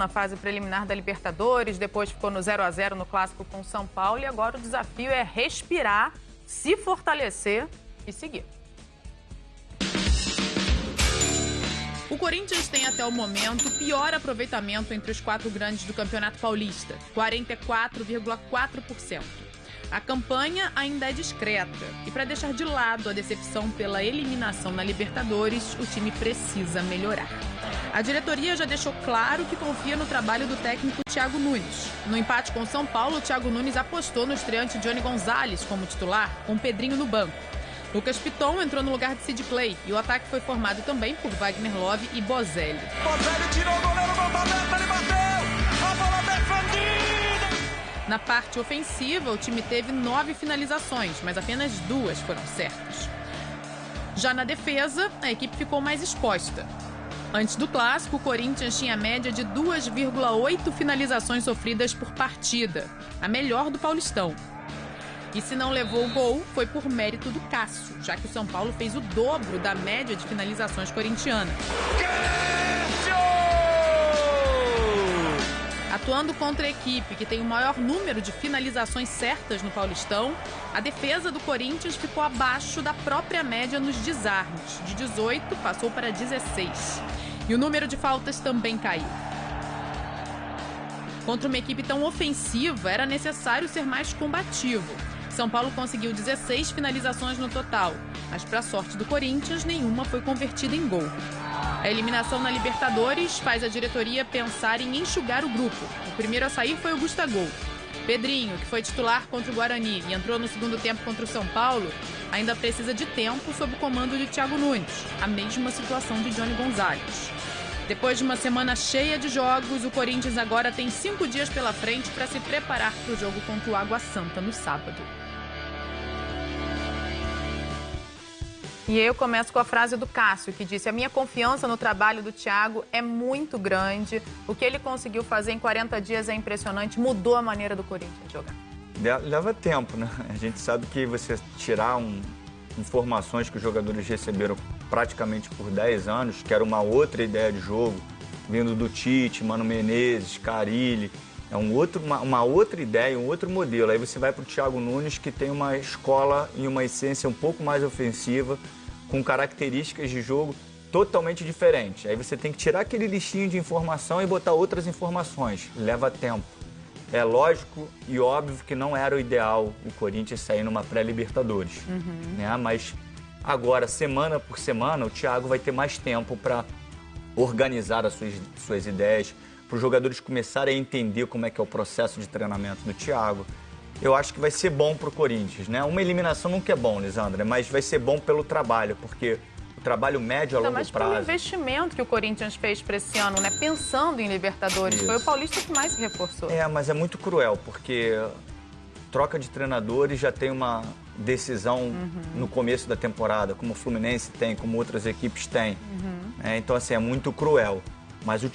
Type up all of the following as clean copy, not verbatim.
na fase preliminar da Libertadores, depois ficou no 0 a 0 no clássico com o São Paulo e agora o desafio é respirar, se fortalecer e seguir. O Corinthians tem até o momento o pior aproveitamento entre os 4 grandes do Campeonato Paulista, 44,4%. A campanha ainda é discreta e, para deixar de lado a decepção pela eliminação na Libertadores, o time precisa melhorar. A diretoria já deixou claro que confia no trabalho do técnico Thiago Nunes. No empate com o São Paulo, o Thiago Nunes apostou no estreante Johnny Gonzalez como titular, com Pedrinho no banco. Lucas Piton entrou no lugar de Sid Clay e o ataque foi formado também por Wagner Love e Bozelli. Bozelli tirou o goleiro, gol aberto, ele bateu! A bola defendida! Na parte ofensiva, o time teve 9 finalizações, mas apenas 2 foram certas. Já na defesa, a equipe ficou mais exposta. Antes do clássico, o Corinthians tinha média de 2,8 finalizações sofridas por partida, a melhor do Paulistão. E se não levou o gol, foi por mérito do Cássio, já que o São Paulo fez o dobro da média de finalizações corintiana. Atuando contra a equipe que tem o maior número de finalizações certas no Paulistão, a defesa do Corinthians ficou abaixo da própria média nos desarmes. De 18, passou para 16. E o número de faltas também caiu. Contra uma equipe tão ofensiva, era necessário ser mais combativo. São Paulo conseguiu 16 finalizações no total, mas, para a sorte do Corinthians, nenhuma foi convertida em gol. A eliminação na Libertadores faz a diretoria pensar em enxugar o grupo. O primeiro a sair foi o Gustavo. Pedrinho, que foi titular contra o Guarani e entrou no segundo tempo contra o São Paulo, ainda precisa de tempo sob o comando de Thiago Nunes, a mesma situação de Johnny Gonzalez. Depois de uma semana cheia de jogos, o Corinthians agora tem 5 dias pela frente para se preparar para o jogo contra o Água Santa no sábado. E eu começo com a frase do Cássio, que disse: a minha confiança no trabalho do Thiago é muito grande. O que ele conseguiu fazer em 40 dias é impressionante, mudou a maneira do Corinthians jogar. Leva tempo, né? A gente sabe que você tirar informações que os jogadores receberam praticamente por 10 anos, que era uma outra ideia de jogo, vindo do Tite, Mano Menezes, Carille, é uma outra ideia, um outro modelo. Aí você vai para o Thiago Nunes, que tem uma escola e uma essência um pouco mais ofensiva, com características de jogo totalmente diferentes. Aí você tem que tirar aquele listinho de informação e botar outras informações. Leva tempo. É lógico e óbvio que não era o ideal o Corinthians sair numa pré-Libertadores, né? Mas agora, semana por semana, o Thiago vai ter mais tempo para organizar as suas ideias, para os jogadores começarem a entender como é que é o processo de treinamento do Thiago. Eu acho que vai ser bom para o Corinthians, né? Uma eliminação nunca é bom, Lisandra, mas vai ser bom pelo trabalho, porque o trabalho médio a longo prazo... Mas pelo investimento que o Corinthians fez para esse ano, né? Pensando em Libertadores, foi o Paulista que mais se reforçou. Mas é muito cruel, porque troca de treinadores já tem uma decisão no começo da temporada, como o Fluminense tem, como outras equipes têm. Então, assim, é muito cruel. Mas o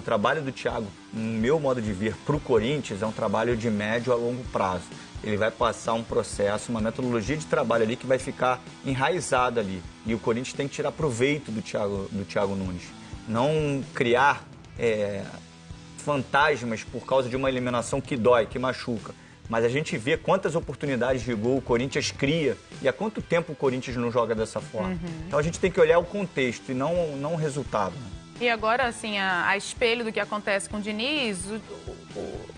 trabalho do Thiago, no meu modo de ver, para o Corinthians, é um trabalho de médio a longo prazo. Ele vai passar um processo, uma metodologia de trabalho ali que vai ficar enraizada ali. E o Corinthians tem que tirar proveito do Thiago Nunes. Não criar fantasmas por causa de uma eliminação que dói, que machuca. Mas a gente vê quantas oportunidades de gol o Corinthians cria e há quanto tempo o Corinthians não joga dessa forma. Então a gente tem que olhar o contexto e não o resultado. E agora, assim, a espelho do que acontece com o Diniz,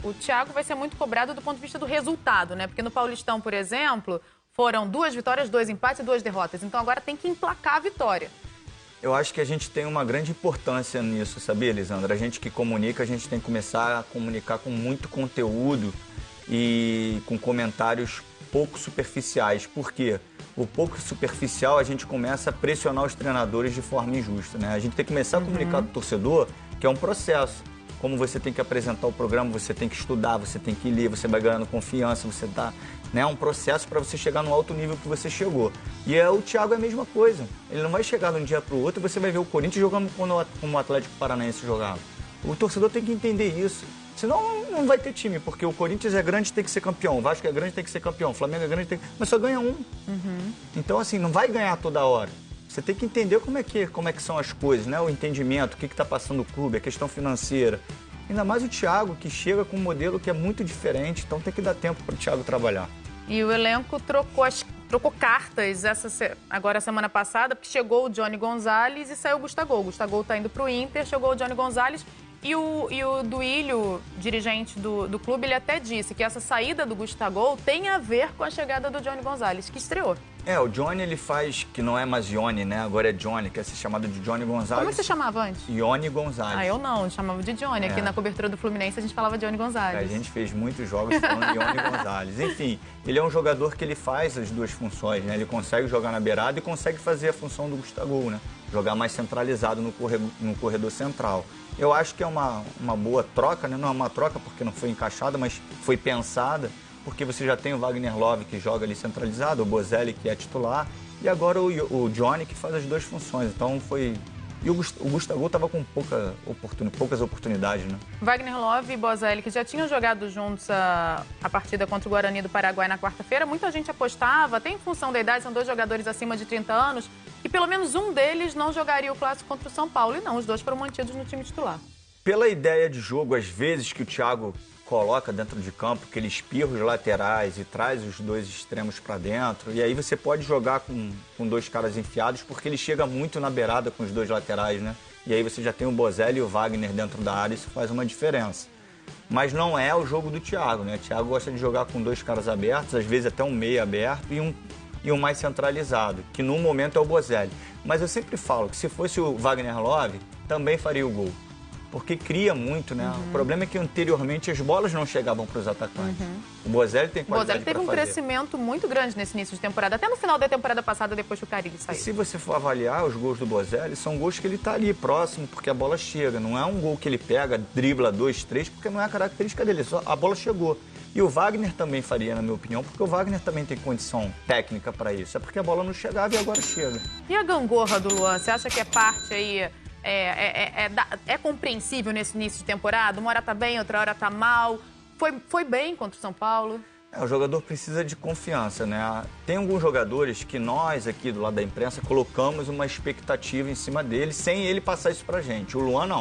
o Thiago vai ser muito cobrado do ponto de vista do resultado, né? Porque no Paulistão, por exemplo, foram 2 vitórias, 2 empates e 2 derrotas. Então agora tem que emplacar a vitória. Eu acho que a gente tem uma grande importância nisso, sabia, Lisandra? A gente que comunica, a gente tem que começar a comunicar com muito conteúdo e com comentários pouco superficiais. Por quê? O pouco superficial, a gente começa a pressionar os treinadores de forma injusta, né? A gente tem que começar a comunicar com o torcedor, que é um processo. Como você tem que apresentar o programa, você tem que estudar, você tem que ler, você vai ganhando confiança, você tá, né? É um processo para você chegar no alto nível que você chegou. E o Thiago é a mesma coisa. Ele não vai chegar de um dia para o outro e você vai ver o Corinthians jogando como o Atlético Paranaense jogava. O torcedor tem que entender isso. Senão não vai ter time, porque o Corinthians é grande, tem que ser campeão. O Vasco é grande, tem que ser campeão. O Flamengo é grande, mas só ganha um. Então, assim, não vai ganhar toda hora. Você tem que entender como é que são as coisas, né? O entendimento, o que está passando o clube, a questão financeira. Ainda mais o Thiago, que chega com um modelo que é muito diferente, então tem que dar tempo para o Thiago trabalhar. E o elenco trocou cartas agora semana passada, porque chegou o Johnny Gonzalez e saiu o Gustavo. O Gustavo está indo para o Inter, chegou o Johnny Gonzalez. E o Duílio, dirigente do clube, ele até disse que essa saída do Gustavo tem a ver com a chegada do Johnny Gonzalez, que estreou. O Johnny ele faz, que não é mais Ione, né? Agora é Johnny, quer ser chamado de Johnny Gonzalez. Como você chamava antes? Ione Gonzalez. Eu não, chamava de Johnny. Aqui na cobertura do Fluminense a gente falava Johnny Gonzalez. A gente fez muitos jogos falando de Ione Gonzalez. Enfim, ele é um jogador que ele faz as duas funções, né? Ele consegue jogar na beirada e consegue fazer a função do Gustavo, né? Jogar mais centralizado no corredor central. Eu acho que é uma boa troca, né? Não é uma troca porque não foi encaixada, mas foi pensada, porque você já tem o Wagner Love que joga ali centralizado, o Bozelli que é titular, e agora o Johnny que faz as duas funções. Então foi... E o Gustavo estava com poucas oportunidades, né? Wagner Love e Bozelli, que já tinham jogado juntos a partida contra o Guarani do Paraguai na quarta-feira, muita gente apostava, até em função da idade, são dois jogadores acima de 30 anos, e pelo menos um deles não jogaria o clássico contra o São Paulo. E não, os dois foram mantidos no time titular. Pela ideia de jogo, às vezes, que o Thiago coloca dentro de campo, que ele espirra os laterais e traz os dois extremos para dentro, e aí você pode jogar com dois caras enfiados, porque ele chega muito na beirada com os dois laterais, né? E aí você já tem o Bozelli e o Wagner dentro da área, isso faz uma diferença. Mas não é o jogo do Thiago, né? O Thiago gosta de jogar com dois caras abertos, às vezes até um meio aberto e um mais centralizado, que no momento é o Bozelli. Mas eu sempre falo que se fosse o Wagner Love, também faria o gol. Porque cria muito, né? O problema é que anteriormente as bolas não chegavam para os atacantes. O Bozelli tem qualidade para fazer. O Bozelli teve um crescimento muito grande nesse início de temporada, até no final da temporada passada, depois que o Carille saiu. E se você for avaliar os gols do Bozelli, são gols que ele está ali próximo, porque a bola chega. Não é um gol que ele pega, dribla 2, 3, porque não é a característica dele, só a bola chegou. E o Wagner também faria, na minha opinião, porque o Wagner também tem condição técnica para isso. É porque a bola não chegava e agora chega. E a gangorra do Luan, você acha que é parte aí... É compreensível nesse início de temporada? Uma hora tá bem, outra hora tá mal. Foi bem contra o São Paulo? O jogador precisa de confiança, né? Tem alguns jogadores que nós aqui do lado da imprensa colocamos uma expectativa em cima dele sem ele passar isso pra gente. O Luan não.